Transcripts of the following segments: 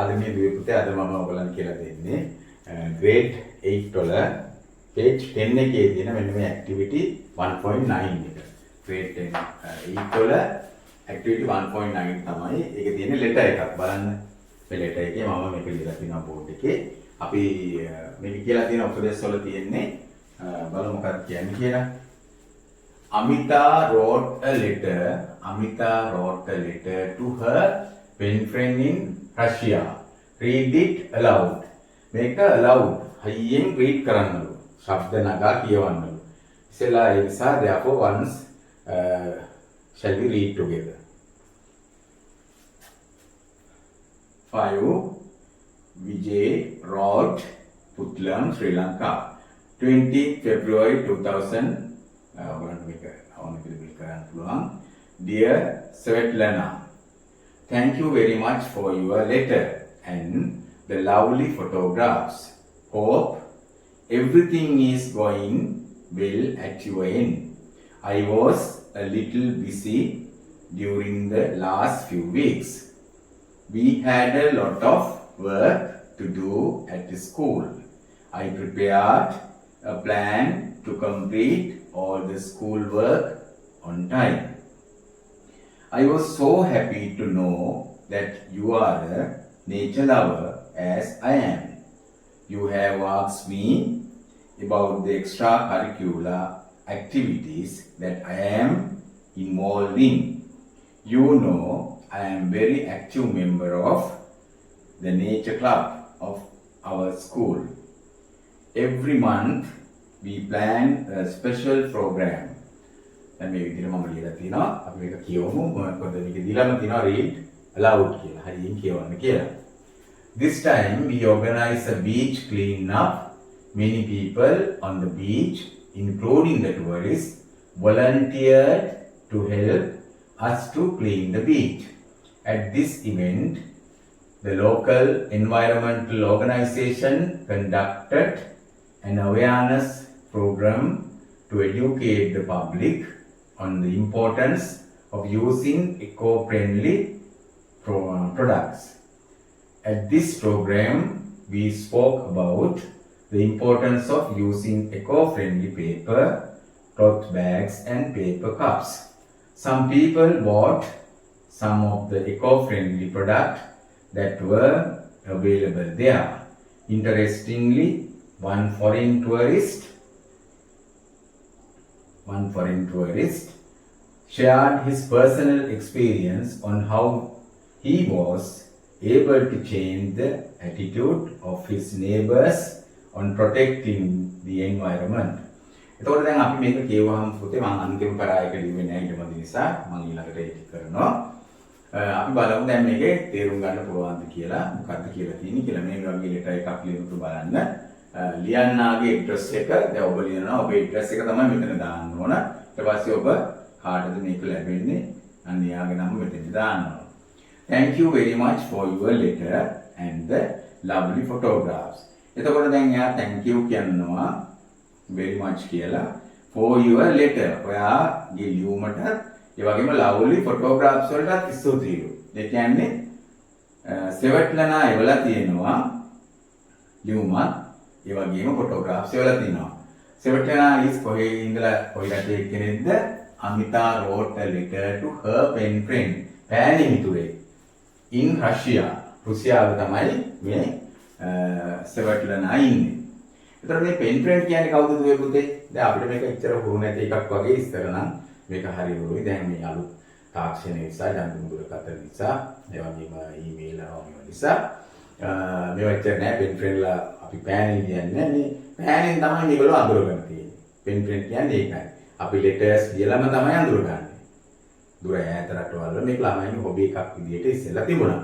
ආදරණීය දුවේ පුතේ අද මම ඔයගලන්ට කියලා දෙන්නේ grade 8 වල page 10 එකේ තියෙන මෙන්න මේ activity 1.9 එක. grade 10 8 වල activity 1.9 තමයි. ඒකේ තියෙන letter එකක් බලන්න. මේ letter එකේ මම මේක ලියලා තියෙනවා board එකේ. අපි මේක කියලා තියෙන උපදේශ වල තියෙන්නේ බලමු මොකක්ද කියන්නේ කියලා. Amita wrote a letter to her pen friend in Russia. Read it aloud. Make aloud. හයියෙන් read කරන්නලු. ශබ්ද නගා කියවන්නලු. ඉතින්ලා ඒ නිසා therefore once shall we read together. 5. Vijay wrote Putlam, Sri Lanka. 20 February 2000. Dear Svetlana, thank you very much for your letter and the lovely photographs. Hope everything is going well at your end. I was a little busy during the last few weeks. We had a lot of work to do at the school. I prepared a plan to complete all the school work on time. I was so happy to know that you are a nature lover as I am. You have asked me about the extracurricular activities that I am involved in. You know I am very active member of the nature club of our school. Every month we plan a special program. දැන් මේ විදිහට මම ලියලා තිනවා. අපි මේක කියවමු. මොකද මේක දීලාම තිනවා read aloud කියලා. හරියෙන් කියවන්න කියලා. This time we organize a beach clean up. Many people on the beach, including the tourists, volunteered to help us to clean the beach. At this event, the local environmental organization conducted an awareness program to educate the public on the importance of using eco-friendly products. At this program, we spoke about the importance of using eco-friendly paper, cloth bags and paper cups. Some people bought some of the eco-friendly products that were available there. Interestingly, one foreign tourist shared his personal experience on how he was able to change the attitude of his neighbors on protecting the environment. එතකොට දැන් අපි මේක කියවහම පුතේ මම අන්තිම පරායක ලිව්වේ නැහැ ඊට මදි නිසා මම ඊළඟට ඒක කරනවා. අපි බලමු දැන් මේකේ තේරුම් ගන්න පුළුවන්ද කියලා. මොකක්ද කියලා තියෙන්නේ කියලා මේ වගේ ලෙටර් එකක් ලියනකොට බලන්න. ලියන්නාගේ ඇඩ්‍රස් එක දැන් ඔබ ලියනවා ඔබේ ඇඩ්‍රස් එක තමයි මෙතන දාන්න ඕන. ඊට පස්සේ ඔබ කාටද මේක ලැබෙන්නේ? අන්න එයාගේ නම මෙතන දාන්න ඕන. Thank you very much for your letter and the lovely photographs. එතකොට දැන් එයා thank you කියනවා very much කියලා for your letter. ඔයාගේ ලියුමට ඒ වගේම lovely photographs වලට ස්තුතියි. ඒ කියන්නේ සෙවට්ලනා එවලා තියෙනවා ලියුමක් ඒ වගේම photographs එවලා තියෙනවා. සෙවට්ලනා is කොහේ ඉඳලා කොයි රටේ කෙනෙක්ද? Amita wrote a letter to her pen friend. පෑණි මිතුරේ in Russia. රුසියාව තමයි මේ සෙවට්ලනා ඉන්නේ. ඒතර මේ pen friend කියන්නේ කවුද දුවේ පුතේ? දැන් අපිට මේක ඉච්චර හුරු නැති එකක් වගේ ඉස්සර නම් මේක හරි හුරුයි. දැන් මේ අලුත් තාක්ෂණය නිසා ජංගම දුරකථන නිසා ඒ වගේම ඊමේල් ආවම නිසා මේවා ඉච්චර නෑ pen friendලා අපි පෑණි කියන්නේ මේ පෑණෙන් තමයි මේගොල්ලෝ අඳුරගෙන තියෙන්නේ. pen friend කියන්නේ ඒකයි. අපි letters ලියලාම තමයි අඳුරගන්නේ. දුර ඈත රටවල මේ ළමයින් හොබි එකක් විදියට ඉස්සෙල්ලා තිබුණා.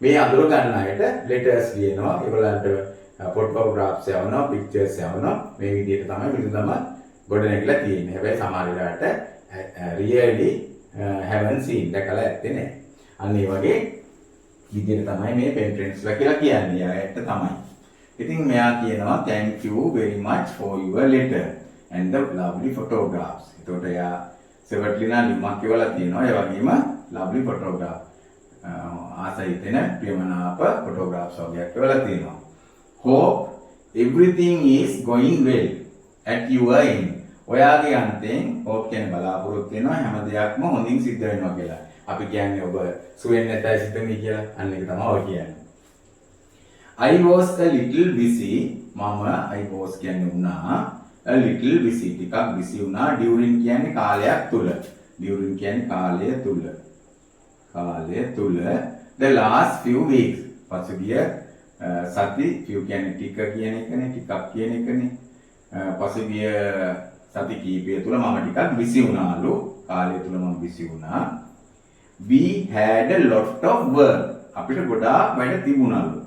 මේ අඳුර ගන්න අයට letters ලියනවා. ඒගොල්ලන්ට photographs යවනවා, pictures යවනවා. මේ විදියට තමයි මිනිස්සුම ගොඩනැගිලා තියෙන්නේ. හැබැයි සමහර වෙලාවට really haven't seen දැකලා ඇත්තේ නැහැ. අන්න ඒ වගේ විදියට තමයි මේ pen friendsලා කියලා කියන්නේ. යායට තමයි. ඉතින් මෙයා කියනවා thank you very much for your letter and the lovely photographs. එතකොට එයා සෙවට්ලිනා ලියුමක් කියවලා තියෙනවා. ඒ වගේම lovely photograph ආසයිතන ප්‍රියමනාප ෆොටෝග්‍රාෆ්ස් වගේක් එවලා තියෙනවා. hope everything is going well at your end. ඔයාගේ අන්තයෙන් hope කියන්නේ බලාපොරොත්තු වෙනවා හැම දෙයක්ම හොඳින් සිද්ධ වෙනවා කියලා. අපි කියන්නේ ඔබ සුවෙන් නැතයි සිතමි කියලා. අන්න ඒක තමයි ඔය කියන්නේ. I was a little busy. මම I was කියන්නේ වුණා. A little busy. ටිකක් busy වුණා. during කියන්නේ කාලයක් තුල. during කියන්නේ කාලය තුල. කාලය තුල the last few weeks. පසුගිය සති few කියන්නේ ටික කියන එකනේ, ටිකක් කියන එකනේ. පසුගිය සති කීපය තුල මම ටිකක් busy වුණාලු. කාලය තුල මම busy වුණා. We had a lot of work. අපිට ගොඩාක් වැඩ තිබුණලු.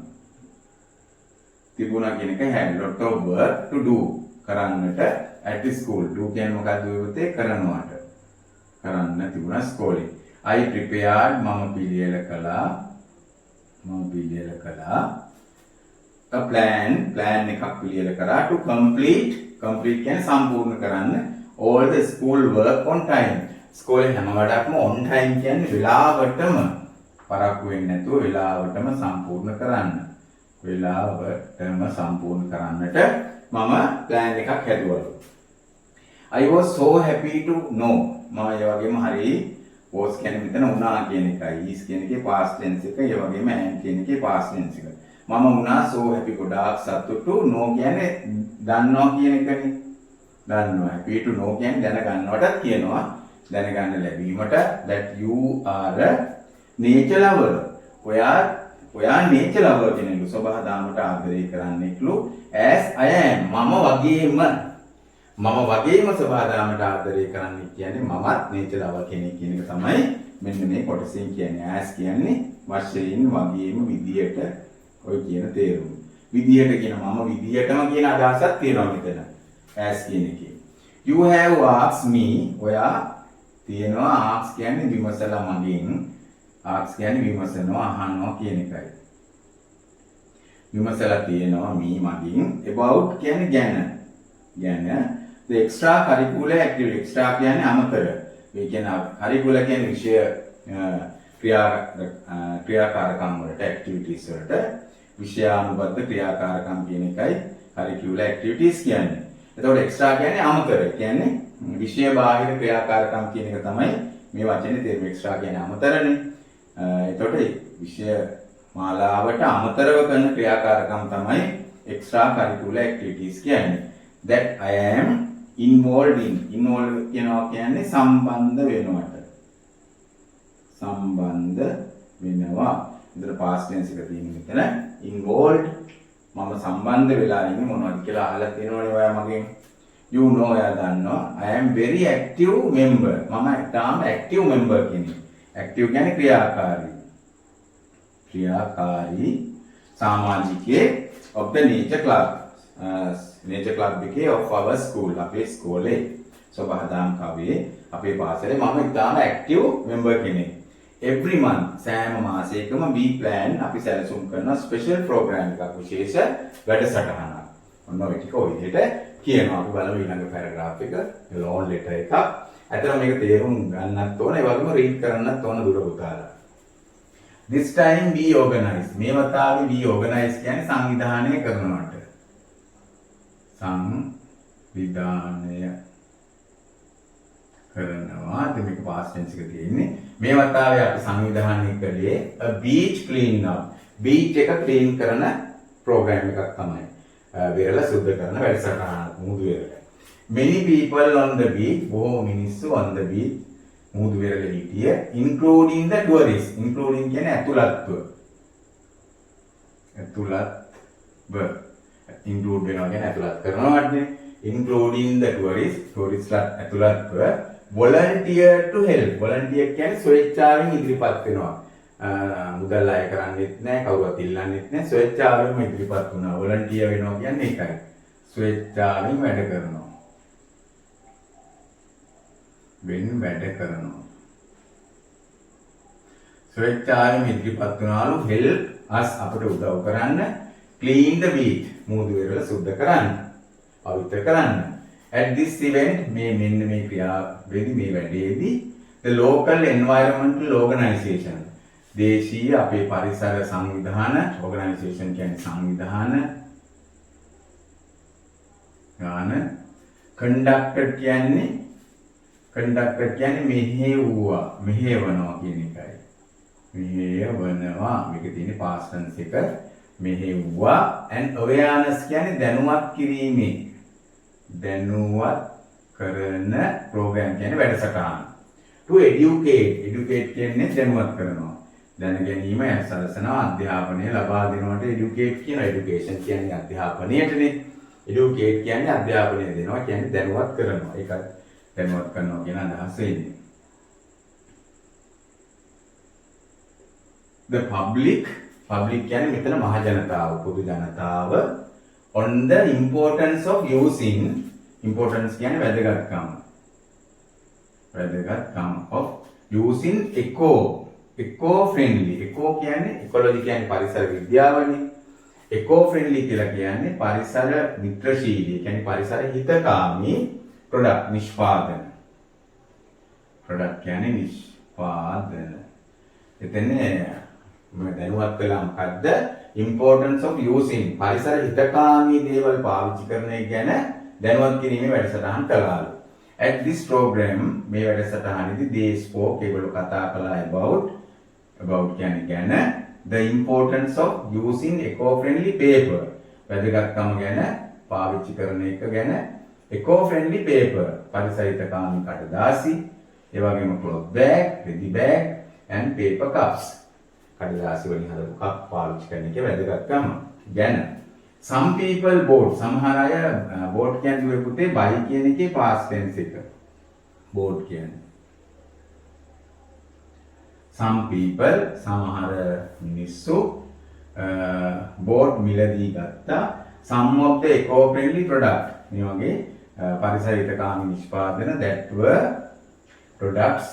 තිබුණා කියන එක had lot of work to do. කරන්නට at school. do කියන්නේ මොකක්ද ඔයගොල්ලෝ කරනවාට. කරන්න තිබුණා ස්කෝලේ. I prepared මම පිළියෙල කළා. a plan එකක් පිළියෙල කරා to complete කියන්නේ සම්පූර්ණ කරන්න all the school work on time. ස්කෝලේ හැම වැඩක්ම on time කියන්නේ වෙලාවටම පරක්කු වෙන්නේ නැතුව වෙලාවටම සම්පූර්ණ කරන්න. වෙලාවටම සම්පූර්ණ කරන්නට මම plan එකක් හැදුවලු. I was so happy to know. මම ඒ වගේම හරි was කියන්නේ මෙතන වුණා කියන එකයි. is කියන එකේ past tense එක, ඒ වගේම am කියන එකේ past tense එක. මම වුණා so happy ගොඩාක් සතුටු. know කියන්නේ දන්නවා කියන එකනේ. දන්නවා. happy to know කියන්නේ දැනගන්නවටත් කියනවා. දැනගන්න ලැබීමට that you are a nature lover. ඔයා nature lover කෙනෙක්ලු. සබහා දාමට ආදරය කරන්නෙක්ලු. as I am. මම වගේම සබහා දාමට ආදරය කරන්නේ කියන්නේ මමත් nature lover කෙනෙක් කියන එක තමයි මෙන්න මේ කොටසින් කියන්නේ. as කියන්නේ වශයෙන් වගේම විදියට ඔය කියන තේරුම. විදියට කියන මම විදියටම කියන අදහසක් තියෙනවා මෙතන. as කියන එකේ. You have asked me. ඔයා තියෙනවා ask කියන්නේ විමසලා මගෙන්. ask කියන්නේ විමසනවා අහනවා කියන එකයි. විමසලා තියෙනවා me මගෙන්. about කියන්නේ ගැන. the extra curricular activity. extra කියන්නේ අමතර. ඒ කියන්නේ curricular කියන්නේ විෂය ක්‍රියාකාරකම් වලට activities වලට විෂයානුබද්ධ ක්‍රියාකාරකම් කියන එකයි curricular activities කියන්නේ. එතකොට extra කියන්නේ අමතර. කියන්නේ විෂය බාහිර ක්‍රියාකාරකම් කියන එක තමයි මේ වචනේ තේරුම. extra කියන්නේ අමතරනේ. එතකොට විෂය මාලාවට අමතරව කරන ක්‍රියාකාරකම් තමයි extra curricular activities කියන්නේ. that I am involved in. involved කියනවා කියන්නේ සම්බන්ධ වෙනවට. සම්බන්ධ වෙනවා. ඉතින් past tense එක තියෙන මෙතන involved. මම සම්බන්ධ වෙලා ඉන්නේ මොනවද කියලා අහලා තියෙනවනේ ඔයා මගෙන්. you know ඔයා දන්නවා. I am very active member. මම තාම active member කෙනෙක්. active කියන්නේ ක්‍රියාකාරී සමාජිකයෙක් of the nature club. nature club එකේ of our school. අපේ ස්කෝලේ සබහාදාම් කවේ අපේ පාසලේ මම තාම active member කෙනෙක්. every month සෑම මාසයකම we plan අපි සැලසුම් කරන special program එකක් විශේෂ වැඩසටහනක්. ඔන්න ඔය ටික ඔය විදිහට කියනවා. අපි බලමු ඊළඟ paragraph එක long letter එකක්. ඇත්තටම මේක තේරුම් ගන්නත් ඕන, ඒ වගේම read කරන්නත් ඕන දුර පුතාලා. this time we organize. මේ වතාවේ we organize කියන්නේ සංවිධානය කරනවට. සංවිධානය කරනවා. ඉතින් මේක past tense එක තියෙන්නේ. මේ වතාවේ අපි සංවිධානය කළේ a beach clean up. beach එක clean කරන program එකක් තමයි. වෙරළ සුද්ධ කරන වැඩසටහනක් මුහුදු වෙරළ. many people on the beach. බොහෝ මිනිස්සු on the beach මුහුදු වෙරළ හිටිය. including the tourists. including කියන්නේ ඇතුළත්ව. include වෙනවා කියන්නේ ඇතුළත් කරනවා වටනේ. including the tourists ඇතුළත්ව volunteer to help. volunteer කියන්නේ ස්වේච්ඡාවෙන් ඉදිරිපත් වෙනවා. මුදල් අය කරන්නේත් නැහැ, කවුරුත් ඉල්ලන්නේත් නැහැ, ස්වේච්ඡාවෙන්ම ඉදිරිපත් වුණා. volunteer වෙනවා කියන්නේ ඒකයි. ස්වේච්ඡාවෙන් වැඩ කරනවා. ස්වේච්ඡාවෙන් ඉදිරිපත් වුණාලු help us අපට උදව් කරන්න. clean the beach මුහුදු වෙරළ සුද්ධ කරන්න. පවිත්‍ර කරන්න. at this event මෙන්න මේ ක්‍රියාවේදී මේ වැඩේදී the local environmental organization දේශීය අපේ පරිසර සංවිධාන ඕගනයිසේෂන් කියන්නේ සංවිධාන ගාන කන්ඩක්ටර් කියන්නේ මෙහෙවුවා මෙහෙවනවා කියන එකයි. මෙහෙවනවා මේක තියෙන්නේ past tense එක මෙහෙවුවා and awareness කියන්නේ දැනුවත් කිරීමේ දැනුවත් කරන program කියන්නේ වැඩසටහන. to educate කියන්නේ දැනුවත් කරනවා. දැන ගැනීම සලසනවා අධ්‍යාපනය ලබා දෙනවට educate කියන education කියන්නේ අධ්‍යාපනයටනේ. educate කියන්නේ අධ්‍යාපනය දෙනවා කියන්නේ දැනුවත් කරනවා. ඒක දැනුවත් කරනවා කියන අදහස එන්නේ. The public කියන්නේ මෙතන මහ ජනතාව පොදු ජනතාව on the importance of using importance කියන්නේ වැදගත්කම of using eco friendly eco කියන්නේ ecology කියන්නේ පරිසර විද්‍යාවනේ eco friendly කියලා කියන්නේ පරිසර මිත්‍රශීලී කියන්නේ පරිසර හිතකාමී product නිෂ්පාදන කියන්නේ නිෂ්පාදන එතන මම දැනුවත් කළා මොකද්ද importance of using පරිසර හිතකාමී දේවල් පාවිච්චි කරන එක ගැන දැනුවත් කිරීමේ වැඩසටහන් කළාලු. At this program මේ වැඩසටහනේදී they spoke ඒගොල්ලෝ කතා කළා about ගැන the importance of using eco-friendly paper වැදගත්කම ගැන පාවිච්චි කරන එක ගැන eco-friendly paper පරිසර හිතකාමී කඩදාසි ඒ වගේම cloth bag, ready bag and paper cups කඩදාසි වලින් හදපු කප් පාවිච්චි කරන එක වැදගත්කම ගැන some people bought සමහර අය bought කියන්නේ පුතේ buy කියන එකේ past tense එක bought කියන්නේ some people සමහර මිනිස්සු bought මිලදී ගත්තා some of the eco-friendly product මේ වගේ පරිසර හිතකාමී නිෂ්පාදන that were products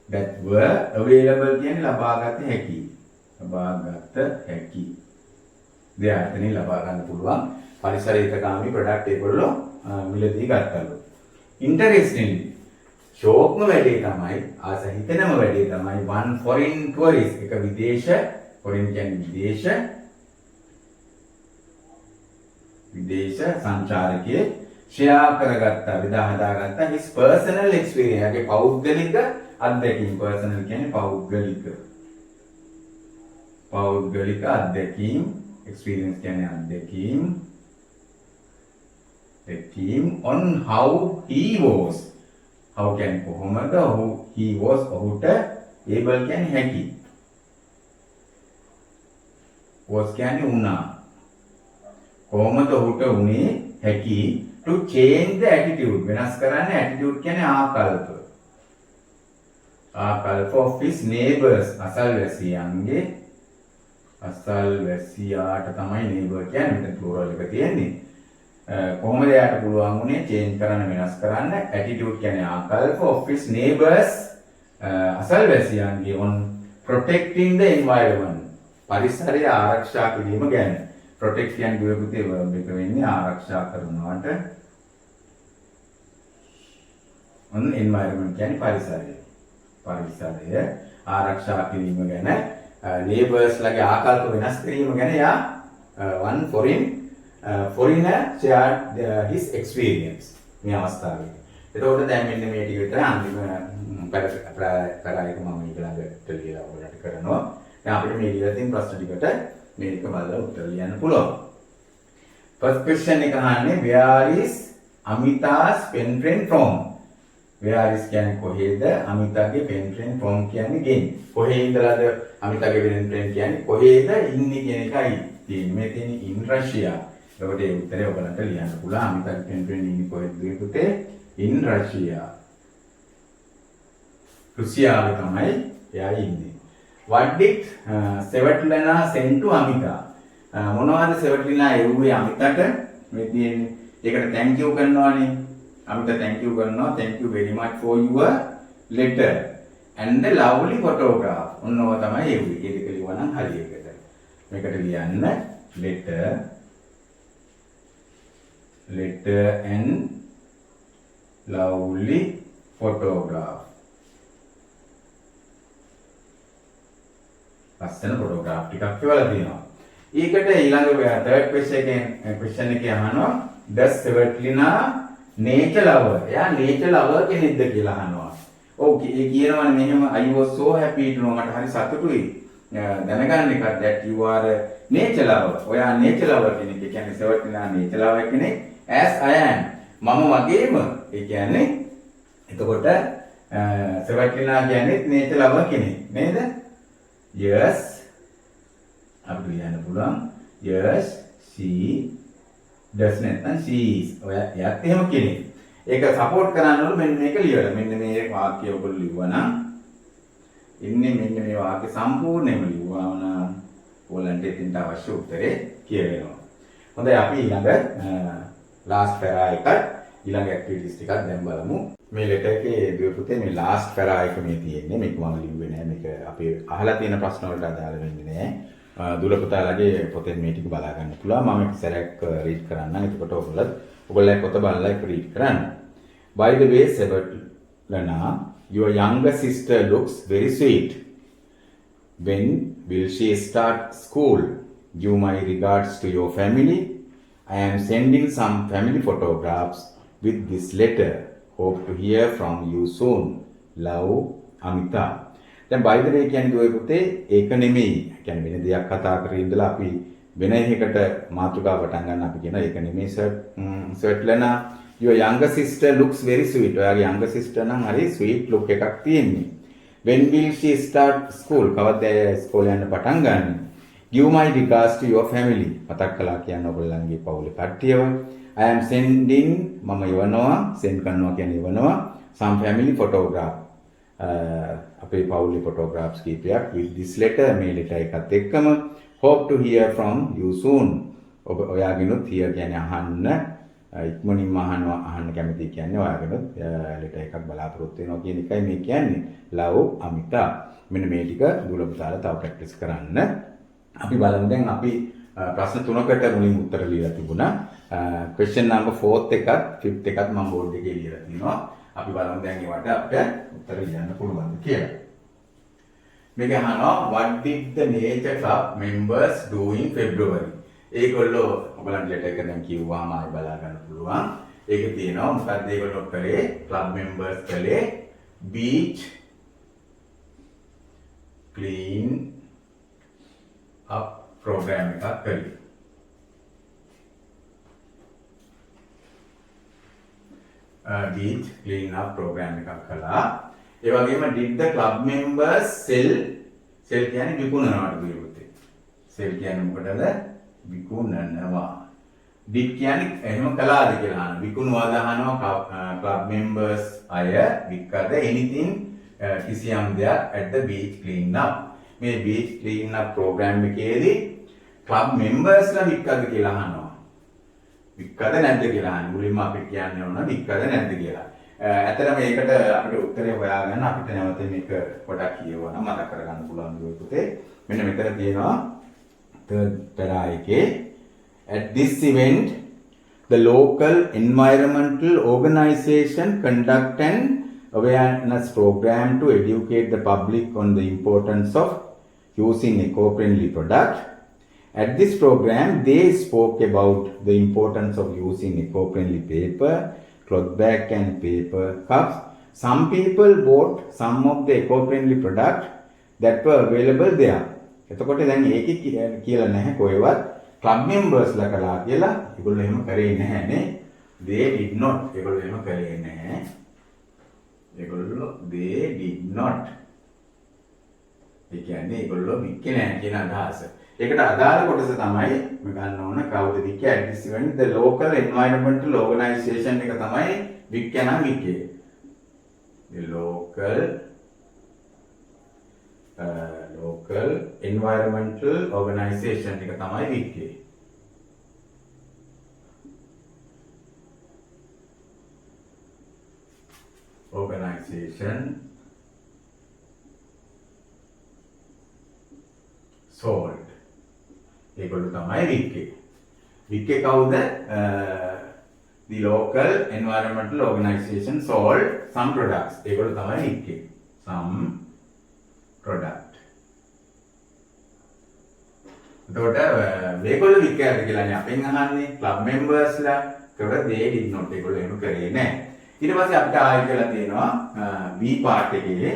that were available කියන්නේ ලබාගත හැකි දෙයයන්ෙන් ලබා ගන්න පුළුවන් පරිසර හිතකාමී ප්‍රොඩක්ට් ඒගොල්ලෝ මිලදී ගත්තලු. ඉන්ටරෙස්ටිංලි ෂෝක්ම වැඩේ තමයි ආස හිතෙනම වැඩේ තමයි one foreign tourist එක විදේශ foreign කියන්නේ විදේශ සංචාරකයේ ෂෙයා කරගත්තා විදා හදාගත්තා his personal experience යගේ පෞද්ගලික අත්දැකීම් personal කියන්නේ පෞද්ගලික අත්දැකීම් experience කියන්නේ අත්දැකීම් on how he was කොහොමද he was ඔහුට able කියන්නේ හැකි was කියන්නේ වුණා කොහොමද ඔහුට උනේ හැකි to change the attitude වෙනස් කරන්න attitude කියන්නේ ආකල්ප of his neighbors අසල්වැසියාට තමයි neighbor කියන්නේ මෙතන plural එක තියෙන්නේ කොහොමද යාට පුළුවන් උනේ change කරන්න වෙනස් කරන්න attitude කියන්නේ ආකල්ප of his neighbors අසල්වැසියන්ගේ on protecting the environment පරිසරය ආරක්ෂා කිරීම ගැන protect කියන්නේ දුවේ පුතේ verb එක වෙන්නේ ආරක්ෂා කරනවට on environment කියන්නේ පරිසරය ආරක්ෂා කිරීම ගැන neighbors ලගේ ආකල්ප වෙනස් කිරීම ගැන යා one foreigner shared his experience මේ අවස්ථාවේ. එතකොට දැන් මෙන්න මේ ටික විතර අන්තිම පැරායක මම ඊළඟට ලියලා ඔයාලට කරනවා. දැන් අපිට මේ ලියලා තියෙන ප්‍රශ්න ටිකට මේක බලලා උත්තර ලියන්න පුළුවන්. first question එක අහන්නේ where is Amita's pen friend from? where is කියන්නේ කොහෙද අමිතාගේ pen friend from කියන්නේ ගෙන්. කොහේ ඉඳලාද අමිතාගේ pen friend කියන්නේ කොහෙද ඉන්නේ කියන එකයි තියෙන්නේ. මේ තියෙන්නේ in Russia. එතකොට ඒ උත්තරේ ඔයගලන්ට ලියන්න පුළුවන්. අමිතාගේ pen friend ඉන්නේ කොහෙද පුතේ? in Russia. රුසියාවේ තමයි එයා ඉන්නේ. what did Svetlana send to Amita? මොනවද Svetlana එව්වේ අමිතට? මේ තියෙන්නේ. ඒකට thank you කරනවානේ. Amita thank you කරනවා. thank you very much for your letter and the lovely photograph. ඔන්නව තමයි එව්වේ. ඒ දෙක ලියුවා නම් හරි එකට. මේකට ලියන්න letter and lovely photograph. ලස්සන ෆොටෝග්‍රාෆ් ටිකක් කියලා තියෙනවා. ඊකට ඊළඟ third question එකේ අහනවා does Svetlana nature lover? එයා nature lover කෙනෙක්ද කියලා අහනවා. ඔව් ඒ කියනවනේ මෙහෙම I was so happy to know මට හරි සතුටුයි දැනගන්න එකක් that you are a nature lover. ඔයා nature lover කෙනෙක්. ඒ කියන්නේ Svetlana nature lover කෙනෙක් as I am. මම වගේම ඒ කියන්නේ එතකොට Svetlana කියන්නේ nature lover කෙනෙක් නේද? Yes අපිට කියන්න පුළුවන් yes she does නැත්නම් she is. ඔය එයාත් එහෙම කෙනෙක්. ඒක සපෝට් කරන්න ඕන මෙන්න මේක ලියලා. මෙන්න මේ වාක්‍යය ඔයගොල්ලෝ ලිව්වනම් ඉන්නේ මෙන්න මේ වාක්‍ය සම්පූර්ණයෙන්ම ලිව්වා නම් ඕලන්ට එතින්ට අවශ්‍ය උත්තරේ කියවෙනවා. හොඳයි අපි ඊළඟ last para එක ඊළඟ ඇක්ටිවිටිස් ටිකක් දැන් බලමු. මේ ලෙටර් එකේ දුව පුතේ මේ last para එක මේ තියෙන්නේ. මේක මම ලිව්වේ නෑ. මේක අපි අහලා තියෙන ප්‍රශ්න වලට අදාළ වෙන්නේ නෑ. දුල පුතාලගේ පොතෙන් මේ ටික බලා ගන්න පුළුවන්. මම එක සැරයක් රීඩ් කරන්නම්. එතකොට ඔයගොල්ලෝ පොත බලලා ඒක රීඩ් කරන්න. By the way, Svetlana, your younger sister looks very sweet. When will she start school? Give my regards to your family. I am sending some family photographs with this letter. Hope to hear from you soon. Love, Amita. දැන් by the way කියන්නේ දුවේ පුතේ ඒක නෙමෙයි. කියන්නේ වෙන දෙයක් කතා කරේ ඉඳලා අපි වෙන එකකට මාතෘකාව පටන් ගන්න අපි කියන ඒක නෙමෙයි Svetlana your younger sister looks very sweet. ඔයාගේ younger sister නම් හරි sweet look එකක් තියෙන්නේ. When will she start school? කවද ඉස්කෝලේ යන්න පටන් ගන්න? Give my regards to your family. මතක් කළා කියන්නේ ඔයගොල්ලන්ගේ පවුලේ කට්ටියව. I am sending මම යවනවා send කරනවා කියන්නේ යවනවා some family photograph. අපේ පවුලේ photographs කීපයක් with this letter මේ letter එකත් එක්කම hope to hear from you soon. ඔබ ඔයාගෙනුත් hear කියන්නේ අහන්න ඉක්මනින්ම අහන්න කැමති කියන්නේ ඔයාගෙනුත් letter එකක් බලාපොරොත්තු වෙනවා කියන එකයි මේ කියන්නේ. love Amita. මෙන්න මේ ටික දුල පුතාලා තව ප්‍රැක්ටිස් කරන්න. අපි බලමු දැන් අපි ප්‍රශ්න තුනකට මුලින් උත්තර ලියලා තිබුණා. question number 4th එකත් 5th එකත් මම බෝඩ් එකේ ලියලා තිනවා. අපි බලමු දැන් ඒවට අපිට උත්තර ලියන්න පුළුවන්ද කියලා. මේක අහනවා what did the nature club members do in February? ඒගොල්ලෝ ඔයගලන්ට ලෙටර් එක දැන් කිව්වම ආයි බලා ගන්න පුළුවන්. ඒකේ තියෙනවා මොකක්ද ඒගොල්ලෝ කරේ? club members කළේ beach clean up program එකක් කළේ. beach clean up program එකක් කළා. ඒ වගේම did the club members sell කියන්නේ විකුණනවාට කියුවේ. sell කියන්නේ මොකටද? විකුණනවා. did කියන්නේ එහෙම කළාද කියලා අහනවා. විකුණුවාද අහනවා club members අය විකද anything කිසියම් දෙයක් at the beach clean up. මේ beach clean up program එකේදී club members ලා විකද කියලා අහනවා. විකද නැද්ද කියලා අහන්නේ. මුලින්ම අපි කියන්නේ ඕන විකද නැද්ද කියලා. ඇත්තටම මේකට අපිට උත්තරේ හොයාගන්න අපිට නැවත මේක පොඩක් කියවන්න මතක කරගන්න පුළුවන් දුවේ පුතේ. මෙන්න මෙතන තියෙනවා third para එකේ at this event the local environmental organization conduct an awareness program to educate the public on the importance of using eco-friendly product. At this program they spoke about the importance of using eco-friendly paper, cloth bag and paper cups. Some people bought some of the eco-friendly products that were available there. එතකොට දැන් ඒකේ කියලා නැහැ කොහෙවත් club members ලා කළා කියලා. ඒගොල්ලෝ එහෙම කරේ නැහැ නේ. They did not. ඒගොල්ලෝ එහෙම කරේ නැහැ. ඒගොල්ලෝ they did not. ඒ කියන්නේ ඒගොල්ලෝ වික්කේ නැහැ කියන අදහස. ඒකට අදාළ කොටස තමයි මම ගන්න ඕන කවුද වික්කේ at this event the local environmental organization එක තමයි වික්කේ නම් වික්කේ. the local environmental organization එක තමයි වික්කේ. organization sold. ඒගොල්ලෝ තමයි වික්කේ. වික්කේ කවුද? the local environmental organization sold some products. ඒගොල්ලෝ තමයි වික්කේ. some product. එතකොට මේගොල්ලෝ වික්කෑද කියලානේ අපෙන් අහන්නේ ක්ලබ් මෙම්බර්ස්ලා. ඒකට they did not ඒගොල්ලෝ එහෙම කරේ නැහැ. ඊට පස්සේ අපිට ආයෙ කියලා තියෙනවා B part එකේ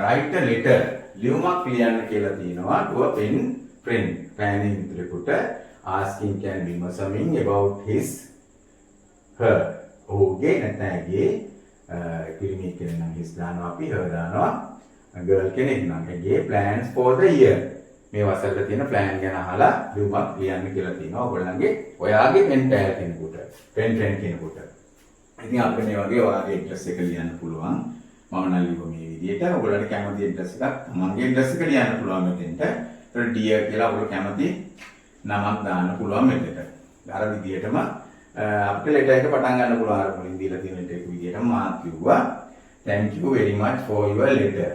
write a letter ලියුමක් ලියන්න කියලා තියෙනවා to a pen friend. පෑනේ මිතුරෙකුට asking can be assuming about his her. ඔහුගේ නැත්නම් ඇගේ පිරිමි කෙනෙක් නම් his දානවා අපි her දානවා girl කෙනෙක් නම් ඇගේ plans for the year. මේ වසරට තියෙන plan ගැන අහලා ලියුමක් ලියන්න කියලා තියෙනවා ඔයගොල්ලන්ගේ ඔයාගේ pen pal කෙනෙකුට pen friend කෙනෙකුට. ඉතින් අපිට මේ වගේ ඔයාගේ address එක ලියන්න පුළුවන්. මම නම් ලියුව මේ විදිහට ඔයගොල්ලන්ට කැමති address එකක් තමන්ගේ address එක ලියන්න පුළුවන් මෙතෙන්ට. ඒතර dear කියලා ඔයගොල්ලෝ කැමති නමක් දාන්න පුළුවන් මෙතෙන්ට. අර විදිහටම අපිට letter එක පටන් ගන්න පුළුවන්. අර මුලින් දීලා තියෙන letter එක විදිහටම මාත් කිව්වා thank you very much for your letter.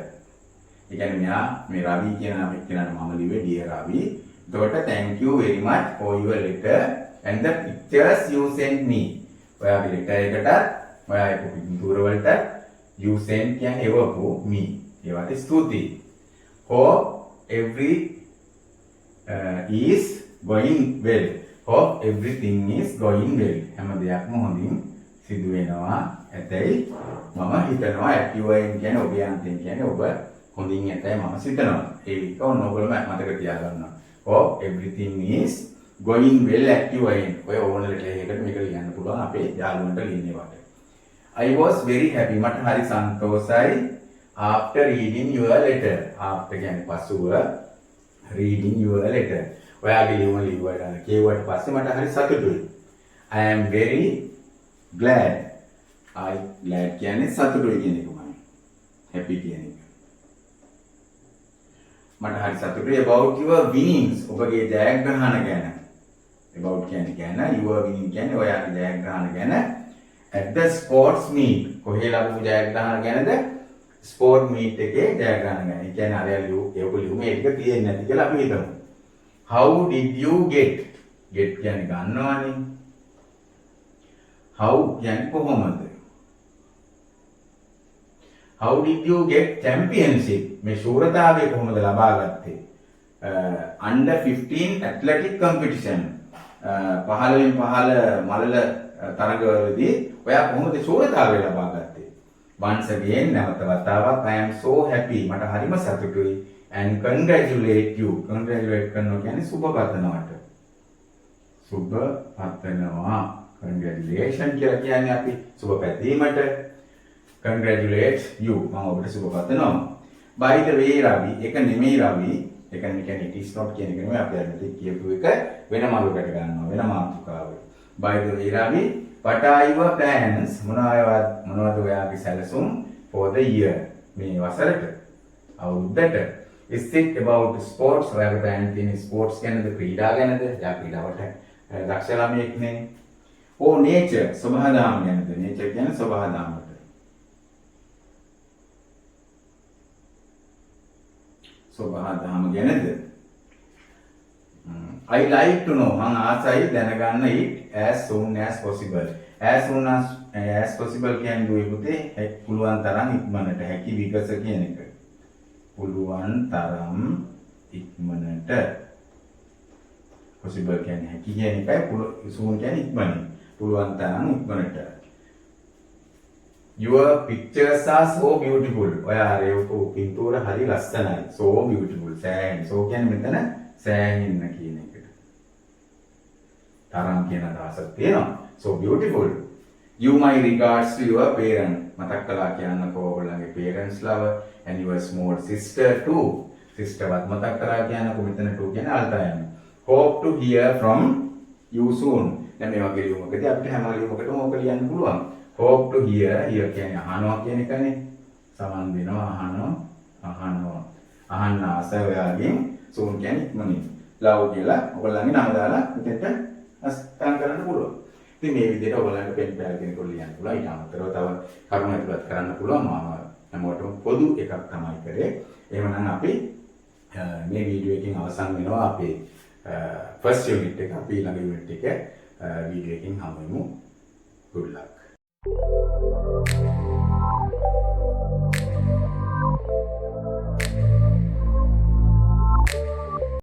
ඒ කියන්නේ මෙයා මේ රවි කියන නම එක්කනට මම ලිව්වේ dear රවි. එතකොට thank you very much for your letter and the pictures you sent me. ඔයාගේ letter එකට ඔයා එක්ක පිටුර වලට you sent කියන්නේ එවපු me. ඒවට ස්තුතියි. hope every is going well. hope everything is going well. හැම දෙයක්ම හොඳින් සිදු වෙනවා ඇතැයි මම හිතනවා. ඇක්ටිවයින් කියන්නේ ඔබ යන්තම් කියන්නේ ඔබ හොඳින් ඇතැයි මම සිතනවා. ඒ විදිහට ඔයගොල්ලෝ මතක තියාගන්න. hope everything is going well ඇක්ටිවයින්. ඔය ඕන ලෙටර් එකකට මේක ලියන්න පුළුවන් අපේ යාළුවන්ට ලියන්නේ වට. I was very happy. මට හරි සන්තෝෂයි after reading your letter. after කියන්නේ පසුව reading your letter. ඔයාගේ ලියුම කියුවට පස්සේ මට හරි සතුටුයි. I am very glad. glad කියන්නේ සතුටුයි කියන එකමයි. happy කියන එක. මට හරි සතුටුයි about your winnings. ඔබගේ ජයග්‍රහණ ගැන. about කියන්නේ your winning කියන්නේ ඔයාගේ ජයග්‍රහණ ගැන. at the sports meet. කොහේ ලැබු ජයග්‍රහණ ගැනද? sport meet එකේ ජයග්‍රහණ ගැන. ඒ කියන්නේ අර ලියුම ඒක තියෙන්නේ නැති කියලා අපි හිතමු. How did you get? Get කියන්නේ ගන්නවානේ. How කියන්නේ කොහොමද? How did you get championship? මේ ශූරතාවය කොහොමද ලබා ගත්තේ? Under 15 athletic competition. 15න් 15 මලල තරගවලදී ඔයා කොහොමද ශූරතාවය ලබා ගත්තේ? Once again නැවත වතාවක් I am so happy. මට හරිම සතුටුයි. and congratulate you. congratulate කරනවා කියන්නේ සුබ පතනවට. සුබ පතනවා. congratulation කියලා කියන්නේ අපි සුබ පැතීමට. congratulate you. මම ඔබට සුබ පතනවා. by the way රවි. ඒක නෙමෙයි රවි. ඒක කියන්නේ it is not කියන එක නෙමෙයි අපි අර කියපු එක වෙන මාතෘකකට ගන්නවා. වෙන මාතෘකාවක. by the way Ravi. what are your plans? මොනවද ඔයාගේ සැලසුම් for the year? මේ වසරට. අවුරුද්දට. Is it about sports? ඔයාගේ plan තියෙන sports ගැනද ක්‍රීඩා ගැනද? යා ක්‍රීඩාවට දක්ෂ ළමයෙක්නේ. Oh nature සබහාදාම ගැනද? nature කියන්නේ සබහාදාමට. සබහාදාම ගැනද? I like to know. මම ආසයි දැනගන්න it as soon as possible. as soon as possible කියන්නේ දුවේ පුතේ පුළුවන් තරම් ඉක්මනට හැකි විගස කියන එක. පුළුවන් තරම් ඉක්මනට. possible කියන්නේ හැකි කියන එකයි soon කියන්නේ ඉක්මනින්. පුළුවන් තරම් ඉක්මනට. your pictures are so beautiful. ඔයා රේවපු පින්තූර හරි ලස්සනයි. so beautiful. සෑහෙන. so කියන්නේ මෙතන සෑහෙන්න කියන එකට. තරම් කියන අදහසක් තියෙනවා. so beautiful. you my regards to your parents. මතක් කළා කියන්නකෝ ඔයගොල්ලන්ගේ parents ලව and your small sister too. sister වත් මතක් කරලා කියන්නකෝ මෙතන too කියන්නේ අල්ටයන්. hope to hear from you soon. දැන් මේ වගේ ලියුමකදී අපිට හැම ලියුමකටම ඕක ලියන්න පුළුවන්. hope to hear කියන්නේ අහනවා කියන එකනේ. සමන් වෙනවා අහනවා. අහන්න ආසය ඔයාගෙන් soon කියන්නේ ඉක්මනින්. love කියලා ඔයගොල්ලන්ගේ නම දාලා මෙතෙන්ට අස්තන් කරන්න පුළුවන්. ඉතින් මේ විදිහට ඔයගොල්ලන්ට පෙන් පැල් කෙනෙකුට ලියන්න පුළුවන්. ඊට අමතරව තව කරුණු ඇතුළත් කරන්න පුළුවන්. මම හැමෝටම පොදු එකක් තමයි කරේ. එහෙමනම් අපි මේ වීඩියෝ එකකින් අවසන් වෙනවා අපේ ෆස්ට් යුනිට් එක. අපි ඊළඟ යුනිට් එක වීඩියෝ එකකින් හමු වෙමු. good luck.